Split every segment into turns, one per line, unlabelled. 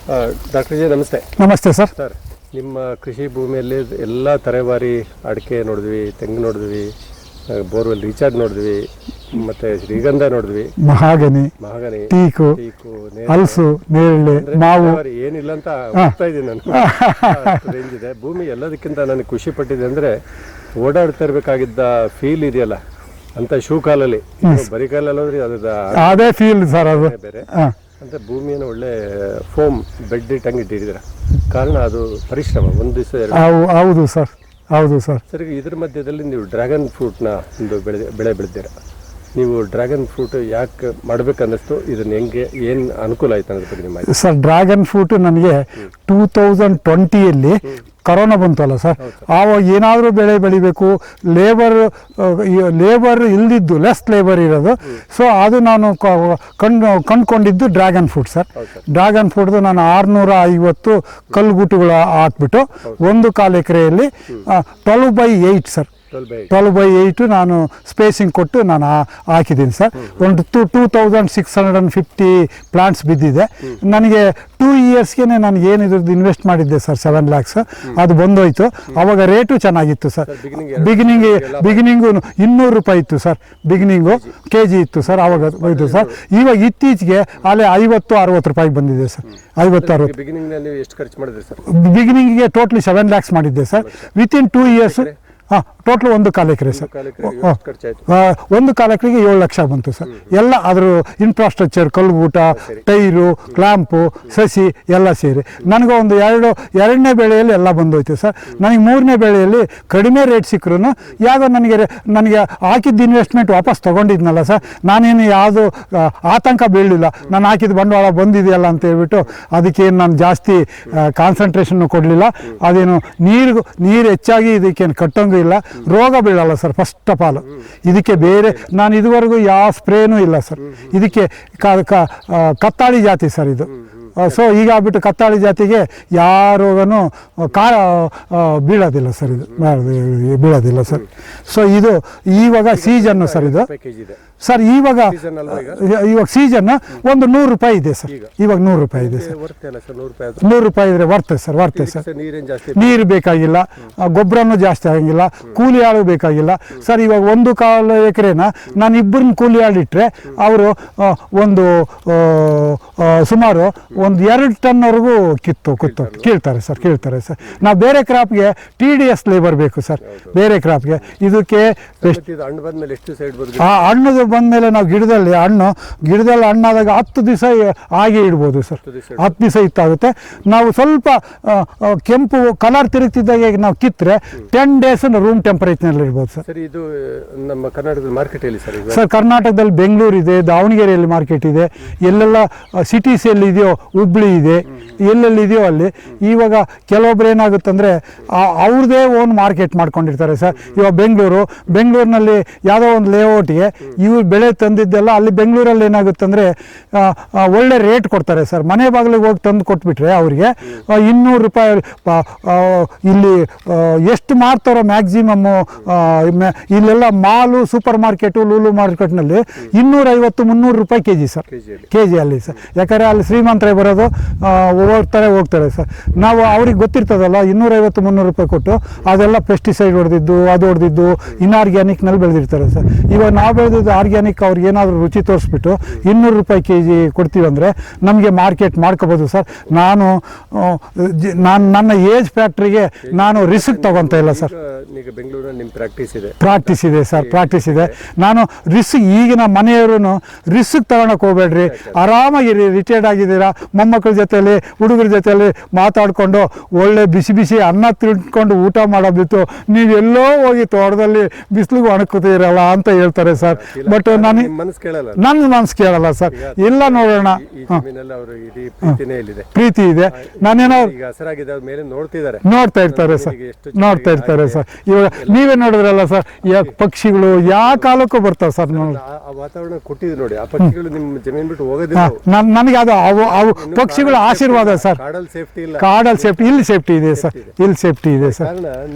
Doctor G ನಮಸ್ತೆ.
ನಮಸ್ತೆ sir.
Sir, ನಿಮ್ಮ ಕೃಷಿ ಭೂಮಿಯಲ್ಲಿ ಎಲ್ಲ ತರವಾರಿ ಅಡಿಕೆ ನೋಡಿದ್ವಿ, ತೆಂಗು ನೋಡಿದ್ವಿ, ಬೋರ್ವೆಲ್ ರೀಚಾರ್ಜ್ ನೋಡಿದ್ವಿ, ಮತ್ತೆ ಶ್ರೀಗಂಧ ನೋಡಿದ್ವಿ, ಮಹಾಗನಿ, ಟೀಕು,
ಹಲಸು, ನೇರಳೆ, ಮಾವು
ಏನಿಲ್ಲ ಅಂತ ಹೋಗ್ತಾ ಇದ್ದೀನಿ ನಾನು. ರೇಂಜ್ ಇದೆ ಭೂಮಿ. ಎಲ್ಲದಕ್ಕಿಂತ ನನಗೆ ಖುಷಿ ಪಟ್ಟಿದೆ ಅಂದರೆ ಓಡಾಡ್ತಾ ಇರಬೇಕಾಗಿದ್ದ ಫೀಲ್ ಇದೆಯಲ್ಲ ಅಂತ ಶೂ ಕಾಲಲ್ಲಿ, ಬರೀ ಕಾಲಲ್ಲಿ ಹೋದ್ರೆ
ಅದೇ ಫೀಲ್ ಸರ್. ಅದು
ಬೇರೆ ಅಂತ ಭೂಮಿಯನ್ನು ಒಳ್ಳೆ ಫೋಮ್ ಬೆಡ್ ಇಟ್ಟಂಗೆ ಇಟ್ಟಿದ್ದೀರ. ಕಾರಣ ಅದು ಪರಿಶ್ರಮ. ಒಂದು ದಿವಸ
ಹೌದು ಸರ್, ಹೌದು ಸರ್.
ಸರಿ, ಇದ್ರ ಮಧ್ಯದಲ್ಲಿ ನೀವು ಡ್ರ್ಯಾಗನ್ ಫ್ರೂಟ್ನ ಒಂದು ಬೆಳೆ ಬೆಳೆದಿರ. ನೀವು ಡ್ರ್ಯಾಗನ್ ಫ್ರೂಟ್ ಯಾಕೆ ಮಾಡ್ಬೇಕನ್ನಿಸ್ತು? ಇದನ್ನ ಹೆಂಗೆ, ಏನು ಅನುಕೂಲ ಆಯ್ತು ಅನ್ನೋದ್ರ ಬಗ್ಗೆ ನಿಮ್ಮ
ಸರ್. ಡ್ರ್ಯಾಗನ್ ಫ್ರೂಟ್ ನನಗೆ 2020ಯಲ್ಲಿ ಕರೋನಾ ಬಂತಲ್ಲ ಸರ್, ಆವಾಗ ಏನಾದರೂ ಬೆಳೆ ಬೆಳಿಬೇಕು, ಲೇಬರ್ ಇಲ್ದಿದ್ದು, ಲೆಸ್ ಲೇಬರ್ ಇರೋದು. ಸೊ ಅದು ನಾನು ಕಂಡುಕೊಂಡಿದ್ದು ಡ್ರ್ಯಾಗನ್ ಫ್ರೂಟ್ ಸರ್. ಡ್ರ್ಯಾಗನ್ ಫ್ರೂಟ್ದು ನಾನು 650 ಕಲ್ಲುಗುಟ್ಟುಗಳು ಹಾಕ್ಬಿಟ್ಟು 1/4 ಎಕರೆಯಲ್ಲಿ 12/8 ಸರ್, 12/8 ನಾನು ಸ್ಪೇಸಿಂಗ್ ಕೊಟ್ಟು ನಾನು ಹಾಕಿದ್ದೀನಿ ಸರ್. ಒಂದು 2650 ಪ್ಲಾಂಟ್ಸ್ ಬಿದ್ದಿದೆ. ನನಗೆ 2 ಇಯರ್ಸ್ಗೆ ನಾನು ಏನಿದ್ರದ್ದು ಇನ್ವೆಸ್ಟ್ ಮಾಡಿದ್ದೆ ಸರ್, 7 lakhs. ಅದು ಬಂದೋಯ್ತು. ಅವಾಗ ರೇಟು ಚೆನ್ನಾಗಿತ್ತು ಸರ್. ಬಿಗಿನಿಂಗು 200 ರೂಪಾಯಿ ಇತ್ತು ಸರ್, ಬಿಗಿನಿಂಗು kg ಇತ್ತು ಸರ್, ಅವಾಗ ಹೋಯ್ತು ಸರ್. ಇವಾಗ ಇತ್ತೀಚೆಗೆ ಅಲ್ಲಿ 50-60 ರೂಪಾಯಿಗೆ ಬಂದಿದೆ ಸರ್. 50-60. ಬಿಗಿನಿಂಗಿಗೆ ಟೋಟ್ಲಿ 7 lakhs ಮಾಡಿದ್ದೆ ಸರ್. ವಿತಿನ್ 2 ಇಯರ್ಸ್ ಟೋಟಲ್ 1/4 ಎಕರೆ ಸರ್. 1/4 ಎಕರೆಗೆ 7 ಲಕ್ಷ ಬಂತು ಸರ್. ಎಲ್ಲ ಅದ್ರ ಇನ್ಫ್ರಾಸ್ಟ್ರಕ್ಚರ್, ಕಲ್ಲುಗೂಟ, ಟೈರು, ಕ್ಲ್ಯಾಂಪು, ಸಸಿ ಎಲ್ಲ ಸೇರಿ ನನಗೆ ಒಂದು ಎರಡನೇ ಬೆಳೆಯಲ್ಲಿ ಎಲ್ಲ ಬಂದೋಯ್ತು ಸರ್. ನನಗೆ 3ನೇ ಬೆಳೆಯಲ್ಲಿ ಕಡಿಮೆ ರೇಟ್ ಸಿಕ್ಕರೂ ಯಾವುದೋ ನನಗೆ ಹಾಕಿದ್ದ ಇನ್ವೆಸ್ಟ್ಮೆಂಟ್ ವಾಪಸ್ ತೊಗೊಂಡಿದ್ನಲ್ಲ ಸರ್, ನಾನೇನು ಯಾವುದು ಆತಂಕ ಬೀಳಲಿಲ್ಲ. ನಾನು ಹಾಕಿದ ಬಂಡವಾಳ ಬಂದಿದೆಯಲ್ಲ ಅಂತ ಹೇಳ್ಬಿಟ್ಟು ಅದಕ್ಕೇನು ನಾನು ಜಾಸ್ತಿ ಕಾನ್ಸಂಟ್ರೇಷನ್ನು ಕೊಡಲಿಲ್ಲ. ಅದೇನು ನೀರು ಹೆಚ್ಚಾಗಿ ಇದಕ್ಕೇನು ಕಟ್ಟಂಗೂ ಇಲ್ಲ, ರೋಗ ಬೀಳಲ್ಲ ಸರ್. ಫಸ್ಟ್ ಆಫ್ ಆಲ್ ಇದಕ್ಕೆ ಬೇರೆ ನಾನು ಇದುವರೆಗೂ ಯಾವ ಸ್ಪ್ರೇನೂ ಇಲ್ಲ ಸರ್. ಇದಕ್ಕೆ ಕತ್ತಾಳಿ ಜಾತಿ ಸರ್ ಇದು. ಸೊ ಈಗ ಆಗ್ಬಿಟ್ಟು ಕತ್ತಾಳಿ ಜಾತಿಗೆ ಯಾವ ರೋಗನೂ ಬೀಳೋದಿಲ್ಲ ಸರ್, ಇದು ಬೀಳೋದಿಲ್ಲ ಸರ್. ಸೊ ಇದು ಇವಾಗ ಸೀಸನ್ನು ಸರ್ ಇದು ಸರ್. ಇವಾಗ ಸೀಸನ್ ಒಂದು 100 ರೂಪಾಯಿ ಇದೆ ಸರ್. ಇವಾಗ 100 ರೂಪಾಯಿ ಇದೆ ಸರ್. 100 ರೂಪಾಯಿ ಇದ್ರೆ ವರ್ತೆ ಸರ್. ನೀರು ಬೇಕಾಗಿಲ್ಲ, ಗೊಬ್ಬರನೂ ಜಾಸ್ತಿ ಆಗಂಗಿಲ್ಲ, ಕೂಲಿ ಆಳು ಬೇಕಾಗಿಲ್ಲ ಸರ್. ಇವಾಗ 1/4 ಎಕರೆನ ನಾನು ಇಬ್ಬರನ್ನ ಕೂಲಿ ಆಳಿಟ್ರೆ ಅವರು ಒಂದು ಸುಮಾರು ಒಂದು 2 ಟನ್ವರೆಗೂ ಕೀಳ್ತಾರೆ ಸರ್. ನಾವು ಬೇರೆ ಕ್ರಾಪ್ಗೆ TDS ಲೇಬರ್ ಬೇಕು ಸರ್. ಬೇರೆ ಕ್ರಾಪ್ಗೆ ಇದಕ್ಕೆ ಹಣ್ಣು ಬಂದಮೇಲೆ ನಾವು ಗಿಡದಲ್ಲಿ ಹಣ್ಣಾದಾಗ 10 ದಿವಸ ಹಾಗೆ ಇಡ್ಬೋದು ಸರ್. 10 ದಿವಸ ಇತ್ತಾಗುತ್ತೆ. ನಾವು ಸ್ವಲ್ಪ ಕೆಂಪು ಕಲರ್ ತಿರುಗ್ತಿದ್ದಾಗ ನಾವು ಕಿತ್ತರೆ 10 ಡೇಸ್ ರೂಮ್ ಟೆಂಪರೇಚರ್ನಲ್ಲಿ ಇಡ್ಬೋದು ಸರ್.
ಇದು ನಮ್ಮ ಕರ್ನಾಟಕದ ಮಾರ್ಕೆಟ್ ಎಲ್ಲಿ
ಸರ್? ಕರ್ನಾಟಕದಲ್ಲಿ ಬೆಂಗಳೂರು ಇದೆ, ದಾವಣಗೆರೆಯಲ್ಲಿ ಮಾರ್ಕೆಟ್ ಇದೆ, ಎಲ್ಲೆಲ್ಲ ಸಿಟೀಸ್ ಎಲ್ಲಿದೆಯೋ, ಹುಬ್ಳಿ ಇದೆ, ಎಲ್ಲೆಲ್ಲಿ ಇದೆಯೋ ಅಲ್ಲಿ. ಇವಾಗ ಕೆಲವೊಬ್ರು ಏನಾಗುತ್ತಂದರೆ ಅವ್ರದ್ದೇ ಓನ್ ಮಾರ್ಕೆಟ್ ಮಾಡ್ಕೊಂಡಿರ್ತಾರೆ ಸರ್. ಇವಾಗ ಬೆಂಗಳೂರಿನಲ್ಲಿ ಯಾವುದೋ ಒಂದು ಲೇಔಟ್ಗೆ ಇವ್ರು ಬೆಳೆ ತಂದಿದ್ದೆಲ್ಲ ಅಲ್ಲಿ ಬೆಂಗಳೂರಲ್ಲಿ ಏನಾಗುತ್ತಂದರೆ ಒಳ್ಳೆ ರೇಟ್ ಕೊಡ್ತಾರೆ ಸರ್. ಮನೆ ಬಾಗಿಲಿಗೆ ಹೋಗಿ ತಂದು ಕೊಟ್ಬಿಟ್ರೆ ಅವರಿಗೆ 200 ರೂಪಾಯಿ. ಇಲ್ಲಿ ಎಷ್ಟು ಮಾರ್ತಾರೋ ಮ್ಯಾಕ್ಸಿಮಮ್ಮು ಇಲ್ಲೆಲ್ಲ ಮಾಲು, ಸೂಪರ್ ಮಾರ್ಕೆಟು, ಲೂಲು ಮಾರ್ಕೆಟ್ನಲ್ಲಿ 250-300 ರೂಪಾಯಿ kg ಸರ್, kg ಅಲ್ಲಿ ಸರ್. ಯಾಕಂದರೆ ಅಲ್ಲಿ ಶ್ರೀಮಂತರೇ ಬರೋದು, ಹೋಗ್ತಾರೆ ಸರ್. ನಾವು ಅವ್ರಿಗೆ ಗೊತ್ತಿರ್ತದಲ್ಲ, 250-300 ರೂಪಾಯಿ ಕೊಟ್ಟು ಅದೆಲ್ಲ ಪೆಸ್ಟಿಸೈಡ್ ಹೊಡೆದಿದ್ದು ಇನ್ಆರ್ಗ್ಯಾನಿಕ್ನಲ್ಲಿ ಬೆಳೆದಿರ್ತಾರೆ ಸರ್. ಇವಾಗ ನಾವು ಬೆಳೆದಿದ್ದು ಆರ್ಗ್ಯಾನಿಕ್. ಅವ್ರಿಗೆ ಏನಾದರೂ ರುಚಿ ತೋರಿಸ್ಬಿಟ್ಟು 200 ರೂಪಾಯಿ kg ಕೊಡ್ತೀವಂದರೆ ನಮಗೆ ಮಾರ್ಕೆಟ್ ಮಾಡ್ಕೋಬೋದು ಸರ್. ನಾನು ನನ್ನ ಏಜ್ ಫ್ಯಾಕ್ಟ್ರಿಗೆ ನಾನು ರಿಸ್ಕ್ ತಗೊತಾ ಇಲ್ಲ ಸರ್. ಪ್ರಾಕ್ಟೀಸ್ ಇದೆ ಸರ್, ಪ್ರಾಕ್ಟೀಸ್ ಇದೆ. ನಾನು ರಿಸ್ಕ್, ಈಗಿನ ಮನೆಯವರು ರಿಸ್ಕ್ ತಗೊಳಕ್ಕೆ ಹೋಗ್ಬೇಡ್ರಿ, ಆರಾಮಾಗಿರಿ. ರಿಟೈರ್ಡ್ ಆಗಿದ್ದೀರಾ, ಮೊಮ್ಮಕ್ಕಳ ಜೊತೆಯಲ್ಲಿ, ಹುಡುಗರ ಜೊತೆಯಲ್ಲಿ ಮಾತಾಡಿಕೊಂಡು ಒಳ್ಳೆ ಬಿಸಿ ಅನ್ನ ತಿಳ್ಕೊಂಡು ಊಟ ಮಾಡೋದಿತ್ತು. ನೀವೆಲ್ಲೋ ಹೋಗಿ ತೋಟದಲ್ಲಿ ಬಿಸಿಲಿಗೆ ಒಣಗ್ತೀರಲ್ಲ ಅಂತ ಹೇಳ್ತಾರೆ ಸರ್. ಬಟ್ ನನ್ನ ಮನಸ್ಸು ಕೇಳಲ್ಲ ಸರ್. ಎಲ್ಲ ನೋಡೋಣ, ಪ್ರೀತಿ ಇದೆ. ನಾನೇನೋ ನೋಡ್ತಾ ಇರ್ತಾರೆ ಸರ್. ಇವಾಗ ನೀವೇ ನೋಡಿದ್ರಲ್ಲ ಸರ್, ಪಕ್ಷಿಗಳು ಯಾವ ಕಾಲಕ್ಕೂ ಬರ್ತಾವೆ ಸರ್.
ವಾತಾವರಣ ಕೊಟ್ಟಿದೆ ನೋಡಿ, ಆ ಪಕ್ಷಿಗಳು ನಿಮ್ಮ ಜಮೀನು ಬಿಟ್ಟು ಹೋಗೋದಿಲ್ಲ.
ನನಗೆ ಅದು ಅವು ಪಕ್ಷಿಗಳ ಆಶೀರ್ವಾದ ಸರ್. ಕಾಡಲ್ಲಿ ಸೇಫ್ಟಿ, ಇಲ್ಲಿ ಸೇಫ್ಟಿ ಇದೆ ಸರ್. ಇಲ್ಲಿ ಸೇಫ್ಟಿ ಇದೆ ಸರ್.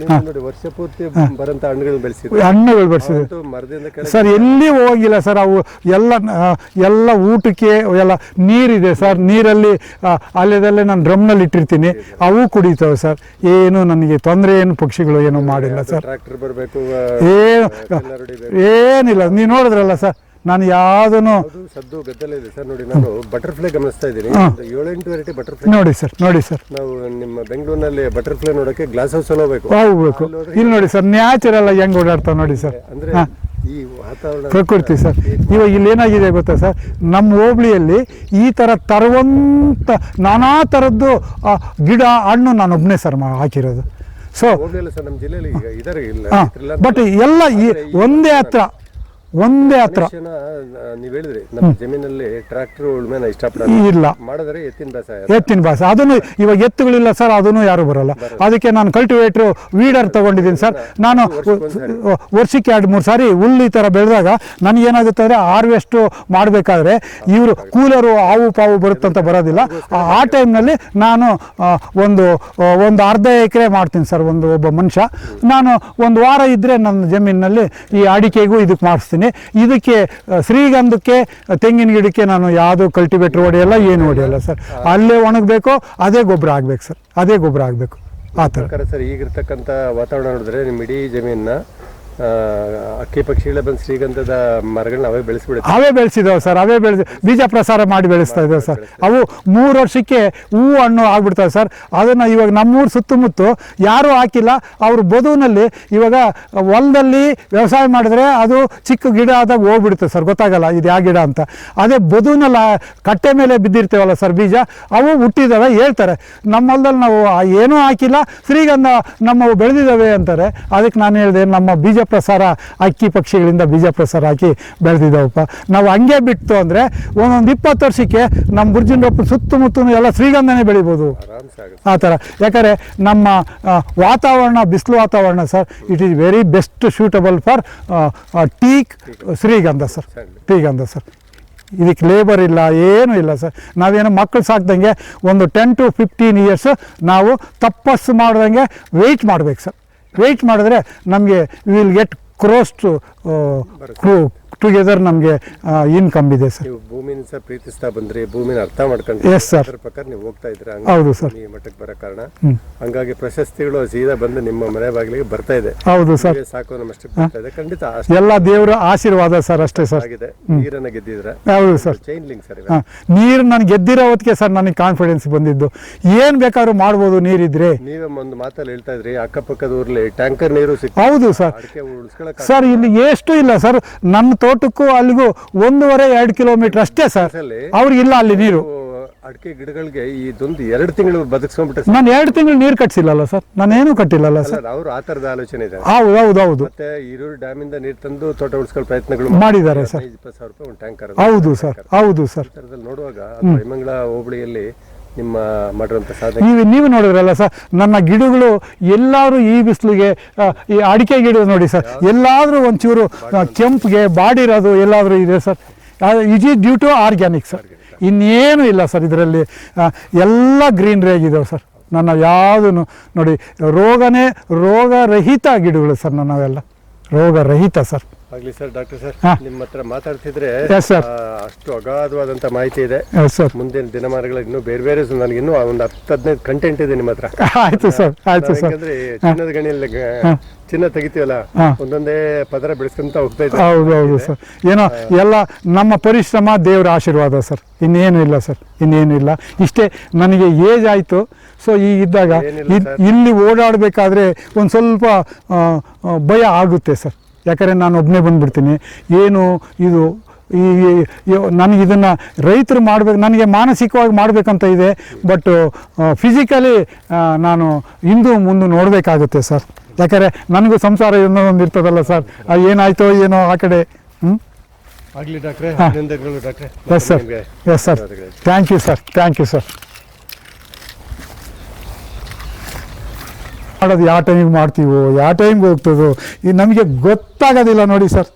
ವರ್ಷ ಪೂರ್ತಿ ಬರಂತ ಹಣ್ಣುಗಳು
ಬೆಳೆಸಿದ್ರು ಸರ್. ಎಲ್ಲಿ ಹೋದ ಹೋಗಿಲ್ಲ ಸರ್. ಅವು ಎಲ್ಲ ಊಟಕ್ಕೆ ಎಲ್ಲ ನೀರಿದೆ ಸರ್. ನೀರಲ್ಲಿ ಅಲ್ಲದಲ್ಲೇ ನಾನು ಡ್ರಮ್ನಲ್ಲಿ ಇಟ್ಟಿರ್ತೀನಿ, ಅವು ಕುಡಿತಾವೆ ಸರ್. ಏನು ನನಗೆ ತೊಂದರೆ ಏನು ಪಕ್ಷಿಗಳು ಏನು ಮಾಡಿಲ್ಲ ಸರ್.
ಟ್ರ್ಯಾಕ್ಟರ್ ಬರಬೇಕು,
ಏನಿಲ್ಲ. ನೀವು ನೋಡಿದ್ರಲ್ಲ ಸರ್, ನಾನು ಯಾವುದನ್ನು
ಸದ್ದು ಗದ್ದಲ ಇದೆ ಸರ್. ನೋಡಿ, ನಾನು ಬಟರ್ಫ್ಲೈ ಗಮನಿಸ್ತಾ ಇದ್ದೀನಿ. 7-8 ವೆರೈಟಿ ಬಟರ್ಫ್ಲೈ
ನೋಡಿ ಸರ್, ನೋಡಿ ಸರ್.
ನಾವು ನಿಮ್ಮ ಬೆಂಗಳೂರಿನಲ್ಲಿ ಬಟರ್ಫ್ಲೈ ನೋಡೋಕೆ ಗ್ಲಾಸ್ ಹೌಸ್ ಅಲ್ಲಿ ಹೋಗ್ಬೇಕು.
ಇಲ್ಲಿ ನೋಡಿ ಸರ್, ನ್ಯಾಚುರಲ್ ಆಗಿ ಹೆಂಗ್ ಓಡಾಡ್ತಾವೆ ನೋಡಿ ಸರ್.
ಅಂದ್ರೆ ಈ ವಾತಾವರಣ
ಪ್ರಕೃತಿ ಸರ್. ಇವಾಗ ಇಲ್ಲಿ ಏನಾಗಿದೆ ಗೊತ್ತಾ ಸರ್, ನಮ್ಮ ಹೋಬಳಿಯಲ್ಲಿ ಈ ಥರ ತರುವಂಥ ನಾನಾ ಥರದ್ದು ಗಿಡ ಹಣ್ಣು ನಾನು ಒಬ್ಬನೇ ಸರ್ ಹಾಕಿರೋದು. ಸೊ
ಸರ್ ನಮ್ಮ ಜಿಲ್ಲೆಯಲ್ಲಿ ಈಗ ಇದರ ಇಲ್ಲ,
ಬಟ್ ಎಲ್ಲ ಒಂದೇ ಹತ್ರ
ನೀವ್ ಹೇಳಿದ್ರಿ ನಮ್ಮ ಜಮೀನಲ್ಲಿ ಟ್ರಾಕ್ಟರ್ ಉಳ್ಮೆನ ಇಷ್ಟಪಡ
ಇಲ್ಲ
ಮಾಡಿದ್ರೆ
ಎತ್ತಿನ ಬಾಸ. ಅದನ್ನು ಇವಾಗ ಎತ್ತುಗಳಿಲ್ಲ ಸರ್, ಅದನ್ನು ಯಾರು ಬರಲ್ಲ. ಅದಕ್ಕೆ ನಾನು ಕಲ್ಟಿವೇಟ್ರು ವೀಡರ್ ತಗೊಂಡಿದ್ದೀನಿ ಸರ್. ನಾನು ವರ್ಷಕ್ಕೆ 2-3 ಸಾರಿ ಹುಲ್ಲು ಈ ಥರ ಬೆಳೆದಾಗ ನನಗೇನಾಗುತ್ತೆ ಅಂದರೆ ಹಾರ್ವೆಸ್ಟು ಮಾಡಬೇಕಾದ್ರೆ ಇವರು ಕೂಲರು ಹಾವು ಪಾವು ಬರುತ್ತಂತ ಬರೋದಿಲ್ಲ. ಆ ಟೈಮ್ನಲ್ಲಿ ನಾನು ಒಂದು ಅರ್ಧ ಎಕರೆ ಮಾಡ್ತೀನಿ ಸರ್. ಒಬ್ಬ ಮನುಷ್ಯ ನಾನು 1 ವಾರ ಇದ್ದರೆ ನನ್ನ ಜಮೀನಿನಲ್ಲಿ ಈ ಅಡಿಕೆಗೂ ಇದಕ್ಕೆ ಮಾಡಿಸ್ತೀನಿ. ಇದಕ್ಕೆ ಶ್ರೀಗಂಧಕ್ಕೆ ತೆಂಗಿನ ಗಿಡಕ್ಕೆ ನಾನು ಯಾವುದು ಕಲ್ಟಿವೇಟರ್ ಹೊಡೆಯಲ್ಲ, ಏನು ಹೊಡೆಯಲ್ಲ ಸರ್. ಅಲ್ಲೇ ಒಣಗಬೇಕು, ಅದೇ ಗೊಬ್ಬರ ಆಗ್ಬೇಕು ಸರ್, ಅದೇ ಗೊಬ್ಬರ ಆಗಬೇಕು ಆ ಥರ
ಸರ್. ಈಗಿರ್ತಕ್ಕಂಥ ವಾತಾವರಣ ನೋಡಿದ್ರೆ ನಿಮ್ಮ ಇಡೀ ಜಮೀನ ಅಕ್ಕಿ ಪಕ್ಷಿಗಳೇ ಬಂದು ಶ್ರೀಗಂಧದ ಮರಗಳನ್ನ ಅವೇ ಬೆಳೆಸ್ಬಿಡುತ್ತೆ.
ಅವೇ ಬೆಳೆಸಿದಾವೆ ಸರ್, ಅವೇ ಬೀಜ ಪ್ರಸಾರ ಮಾಡಿ ಬೆಳೆಸ್ತಾ ಇದ್ದಾವೆ ಸರ್. ಅವು 3 ವರ್ಷಕ್ಕೆ ಹೂವು ಹಣ್ಣು ಆಗ್ಬಿಡ್ತಾವೆ ಸರ್. ಅದನ್ನು ಇವಾಗ ನಮ್ಮೂರು ಸುತ್ತಮುತ್ತ ಯಾರೂ ಹಾಕಿಲ್ಲ. ಅವ್ರ ಬದುವಿನಲ್ಲಿ ಇವಾಗ ಹೊಲದಲ್ಲಿ ವ್ಯವಸಾಯ ಮಾಡಿದ್ರೆ ಅದು ಚಿಕ್ಕ ಗಿಡ ಆದಾಗ ಹೋಗ್ಬಿಡುತ್ತೆ ಸರ್, ಗೊತ್ತಾಗಲ್ಲ ಇದು ಯಾವ ಗಿಡ ಅಂತ. ಅದೇ ಬದುವಿನಲ್ಲಿ ಕಟ್ಟೆ ಮೇಲೆ ಬಿದ್ದಿರ್ತೇವಲ್ಲ ಸರ್ ಬೀಜ, ಅವು ಹುಟ್ಟಿದಾವೆ ಹೇಳ್ತಾರೆ. ನಮ್ಮ ಹೊಲದಲ್ಲಿ ನಾವು ಏನೂ ಹಾಕಿಲ್ಲ, ಶ್ರೀಗಂಧ ನಮ್ಮವು ಬೆಳೆದಿದ್ದಾವೆ ಅಂತಾರೆ. ಅದಕ್ಕೆ ನಾನು ಹೇಳಿದೆ, ನಮ್ಮ ಬೀಜ ಪ್ರಸಾರ ಅಕ್ಕಿ ಪಕ್ಷಿಗಳಿಂದ ಬೀಜ ಪ್ರಸಾರ ಹಾಕಿ ಬೆಳೆದಿದ್ದಾವಪ್ಪ. ನಾವು ಹಂಗೆ ಬಿಟ್ಟು ಅಂದರೆ 20 ವರ್ಷಕ್ಕೆ ನಮ್ಮ ಬುರ್ಜಿನೊಪ್ಪು ಸುತ್ತಮುತ್ತ ಎಲ್ಲ ಶ್ರೀಗಂಧನೇ ಬೆಳಿಬೋದು ಆ ಥರ. ಯಾಕಂದರೆ ನಮ್ಮ ವಾತಾವರಣ ಬಿಸಿಲು ವಾತಾವರಣ sir, it is very best suitable for teak ಶ್ರೀಗಂಧ ಸರ್. ಶ್ರೀಗಂಧ ಸರ್, ಇದಕ್ಕೆ ಲೇಬರ್ ಇಲ್ಲ, ಏನೂ ಇಲ್ಲ ಸರ್. ನಾವೇನು ಮಕ್ಕಳು ಸಾಕ್ದಂಗೆ ಒಂದು 10 to 15 ಇಯರ್ಸ್ ನಾವು ತಪಸ್ಸು ಮಾಡ್ದಂಗೆ ವೆಯ್ಟ್ ಮಾಡ್ಬೇಕು ಸರ್. ವೆಯ್ಟ್ ಮಾಡಿದ್ರೆ ನಮಗೆ ವಿಲ್ ಗೆಟ್ ಕ್ರೋಸ್ ಟುಗೆದರ್ ನಮಗೆ ಇನ್ಕಮ್ ಇದೆ ಸರ್.
ನೀವು ಭೂಮಿನ ಸಹ ಪ್ರೀತಿಸ್ತಾ ಬಂದ್ರಿ, ಭೂಮಿನ ಅರ್ಥ ಮಾಡ್ಕೊಂಡು
ಎಸ್ ಸರ್,
ಅದರ ಪ್ರಕಾರ ನೀವು ಹೋಗ್ತಾ ಇದ್ರೆ
ಹೌದು ಸರ್.
ಈ ಮಟ್ಟಕ್ಕೆ ಬರೋ ಕಾರಣ ಹಂಗಾಗಿ ಪ್ರಶಸ್ತಿಗಳು ಸೀದಾ ಬಂದು ನಿಮ್ಮ ಮನೆ ಬಾಗಿಲಿಗೆ ಬರ್ತಾ ಇದೆ.
ಹೌದು ಸರ್,
ಸಾಕು ನಮ್ಮಷ್ಟಕ್ಕೆ ಬರ್ತಾ ಇದೆ. ಖಂಡಿತ
ಎಲ್ಲ ದೇವರ ಆಶೀರ್ವಾದ ಸರ್, ಅಷ್ಟೇ ಸರ್.
ಆಗಿದೆ. ನೀರನ್ನ ಗೆದ್ದಿದ್ರೆ
ಹೌದು ಸರ್,
ಚೈನ್ ಲಿಂಕ್ ಸರ್.
ನೀರು ನಾನು ಗೆದ್ದಿರೋ ಹೊತ್ತಿಗೆ ಸರ್ ನನಗೆ ಕಾನ್ಫಿಡೆನ್ಸ್ ಬಂದಿದ್ದು. ಏನು ಬೇಕಾದ್ರೂ ಮಾಡ್ಬೋದು ನೀರಿದ್ರೆ.
ನೀವೇ ಒಂದು ಮಾತಲ್ಲಿ ಹೇಳ್ತಾ ಇದ್ರಿ, ಅಕ್ಕಪಕ್ಕದ ಊರ್ಲಿ ಟ್ಯಾಂಕರ್ ನೀರು ಸಿಕ್ತು.
ಹೌದು ಸರ್. ಸರ್ ಇಲ್ಲಿ ಎಷ್ಟು ಇಲ್ಲ ಸರ್, ನನ್ನ ತೋಟಕ್ಕೂ ಅಲ್ಲಿಗೂ 1.5-2 ಕಿಲೋಮೀಟರ್ ಅಷ್ಟೇ ಸರ್. ಅವ್ರಿಗಿಲ್ಲ ಅಲ್ಲಿ ನೀರು.
ಅಡಿಕೆ ಗಿಡಗಳಿಗೆ ಇದೊಂದು 2 ತಿಂಗಳು ಬದುಕಿಸ್ಕೊಂಡ್ಬಿಟ್ಟೆ.
ನಾನು 2 ತಿಂಗಳು ನೀರು ಕಟ್ಸಿಲ್ಲಲ್ಲ ಸರ್, ನಾನೇನು ಕಟ್ಟಿಲ್ಲಲ್ಲ ಸರ್.
ಅವರು ಆ ತರದ ಆಲೋಚನೆ ಇದೆ.
ಹೌದು.
ಮತ್ತೆ ಈರೂರು ಡ್ಯಾಮ್ ಇಂದ ನೀರು ತಂದು ತೋಟ ಉಳಿಸ್ಕೊಳ್ಳೋ ಪ್ರಯತ್ನಗಳು
ಮಾಡಿದ್ದಾರೆ ಸರ್.
20,000 ರೂಪಾಯಿ ಒಂದು ಟ್ಯಾಂಕರ್.
ಹೌದು ಸರ್.
ನೋಡುವಾಗ ಯಮಂಗಳ ಹೋಬಳಿಯಲ್ಲಿ ನಿಮ್ಮ ಮಾಡಿರುವಂಥ ಸಾಧನೆ
ನೀವು ನೋಡಿದ್ರಲ್ಲ ಸರ್, ನನ್ನ ಗಿಡಗಳು ಎಲ್ಲಾದ್ರೂ ಈ ಬಿಸಿಲಿಗೆ ಈ ಅಡಿಕೆ ಗಿಡ ನೋಡಿ ಸರ್, ಎಲ್ಲಾದ್ರೂ ಒಂಚೂರು ಕೆಂಪಿಗೆ ಬಾಡಿರೋದು ಎಲ್ಲಾದ್ರೂ ಇದೆ sir. It is due to organic sir, ಇನ್ನೇನು ಇಲ್ಲ ಸರ್. ಇದರಲ್ಲಿ ಎಲ್ಲ ಗ್ರೀನ್ರಿ ಆಗಿದ್ದಾವೆ ಸರ್. ನನ್ನ ಯಾವುದೂ ನೋಡಿ ರೋಗರಹಿತ ಗಿಡಗಳು ಸರ್, ನನ್ನವೆಲ್ಲ ರೋಗರಹಿತ ಸರ್.
ಆಗ್ಲಿ ಸರ್. ಡಾಕ್ಟರ್ ಸರ್, ನಿಮ್ಮ ಹತ್ರ ಮಾತಾಡ್ತಿದ್ರೆ ಅಷ್ಟು ಅಗಾಧವಾದಂತ ಮಾಹಿತಿ ಇದೆ. ಮುಂದಿನ ದಿನಮಾನಗಳಲ್ಲಿ ಇನ್ನೂ ಬೇರೆ ನನಗೆ ಇನ್ನೂ ಒಂದು 10-15 ಕಂಟೆಂಟ್ ಇದೆ ನಿಮ್ಮ ಹತ್ರ.
ಆಯ್ತು ಸರ್, ಆಯ್ತು ಸರ್.
ಯಾಕಂದ್ರೆ ಚಿನ್ನದ ಗಣಿಯಲ್ಲಿ ಚಿನ್ನ ತೆಗಿತೀವಲ್ಲ, ಒಂದೊಂದೇ ಪದರ ಬೆಳೆಸ್ಕೊಂತ ಹೋಗ್ತಾ ಇದ್ದೆ.
ಹೌದು ಸರ್. ಏನೋ ಎಲ್ಲ ನಮ್ಮ ಪರಿಶ್ರಮ, ದೇವರ ಆಶೀರ್ವಾದ ಸರ್, ಇನ್ನೇನು ಇಲ್ಲ ಸರ್, ಇನ್ನೇನು ಇಲ್ಲ. ಇಷ್ಟೇ ನನಗೆ ಏಜ್ ಆಯಿತು. ಸೊ ಈಗಿದ್ದಾಗ ಇಲ್ಲಿ ಓಡಾಡಬೇಕಾದ್ರೆ ಒಂದು ಸ್ವಲ್ಪ ಭಯ ಆಗುತ್ತೆ ಸರ್. ಯಾಕಂದರೆ ನಾನು ಒಬ್ಬನೇ ಬಂದುಬಿಡ್ತೀನಿ. ಏನು ಇದು ನನಗಿದನ್ನು ರೈತರು ಮಾಡಬೇಕು, ನನಗೆ ಮಾನಸಿಕವಾಗಿ ಮಾಡಬೇಕಂತ ಇದೆ. ಬಟ್ ಫಿಸಿಕಲಿ ನಾನು ಮುಂದೆ ನೋಡಬೇಕಾಗುತ್ತೆ ಸರ್. ಯಾಕಂದರೆ ನನಗೂ ಸಂಸಾರ ಒಂದು ಇರ್ತದಲ್ಲ ಸರ್, ಏನಾಯ್ತೋ ಏನೋ ಆ ಕಡೆ.
ಆಗಲಿ ಡಾಕ್ಟ್ರೆ.
Yes sir, yes sir. Thank you sir. ಮಾಡೋದು ಯಾವ ಟೈಮಿಗೆ ಮಾಡ್ತೀವೋ, ಯಾವ ಟೈಮ್ಗೆ ಹೋಗ್ತದೋ ಇದು ನಮಗೆ ಗೊತ್ತಾಗೋದಿಲ್ಲ ನೋಡಿ ಸರ್.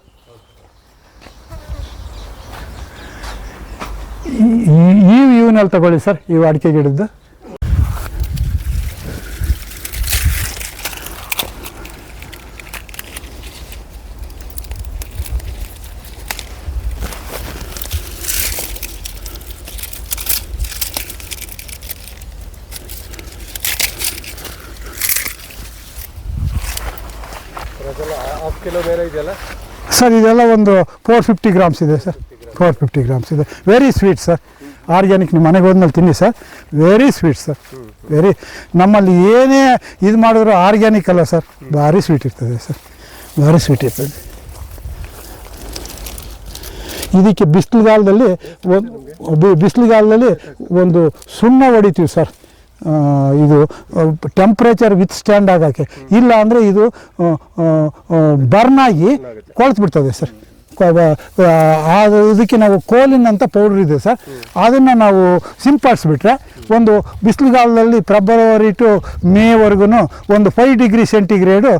ಈ ವ್ಯೂನಲ್ಲಿ ತಗೊಳ್ಳಿ ಸರ್, ಇವು ಅಡಿಕೆ ಗಿಡದ್ದು.
ಕಿಲೋ ಮೇಲೆ ಇದೆಯಲ್ಲ
ಸರ್ ಇದೆಲ್ಲ ಒಂದು 450 ಗ್ರಾಮ್ಸ್ ಇದೆ ಸರ್, 450 ಗ್ರಾಮ್ಸ್ ಇದೆ. Very sweet sir, organic. ನಿಮ್ಮ ಮನೆಗೆ ಹೋದ್ಮೇಲೆ ತಿನ್ನಿ sir, very sweet sir, very. ನಮ್ಮಲ್ಲಿ ಏನೇ ಇದು ಮಾಡಿದ್ರು ಆರ್ಗ್ಯಾನಿಕ್ ಅಲ್ಲ ಸರ್, ಭಾರಿ ಸ್ವೀಟ್ ಇರ್ತದೆ ಸರ್, ಭಾರಿ ಸ್ವೀಟ್ ಇರ್ತದೆ. ಇದಕ್ಕೆ ಬಿಸಿಲುಗಾಲದಲ್ಲಿ ಒಂದು ಸುಣ್ಣ ಹೊಡಿತೀವಿ ಸರ್, ಇದು ಟೆಂಪ್ರೇಚರ್ ವಿತ್ ಸ್ಟ್ಯಾಂಡ್ ಆಗೋಕ್ಕೆ. ಇಲ್ಲ ಅಂದರೆ ಇದು ಬರ್ನ್ ಆಗಿ ಕೊಳ್ತು ಬಿಡ್ತದೆ ಸರ್. ಇದಕ್ಕೆ ನಾವು ಕೋಲಿನ್ ಅಂತ ಪೌಡ್ರ್ ಇದೆ ಸರ್, ಅದನ್ನು ನಾವು ಸಿಂಪಡಿಸ್ಬಿಟ್ರೆ ಒಂದು ಬಿಸಿಲುಗಾಲದಲ್ಲಿ ಫೆಬ್ರವರಿ ಟು ಮೇವರೆಗೂ ಒಂದು 5 ಡಿಗ್ರಿ ಸೆಂಟಿಗ್ರೇಡು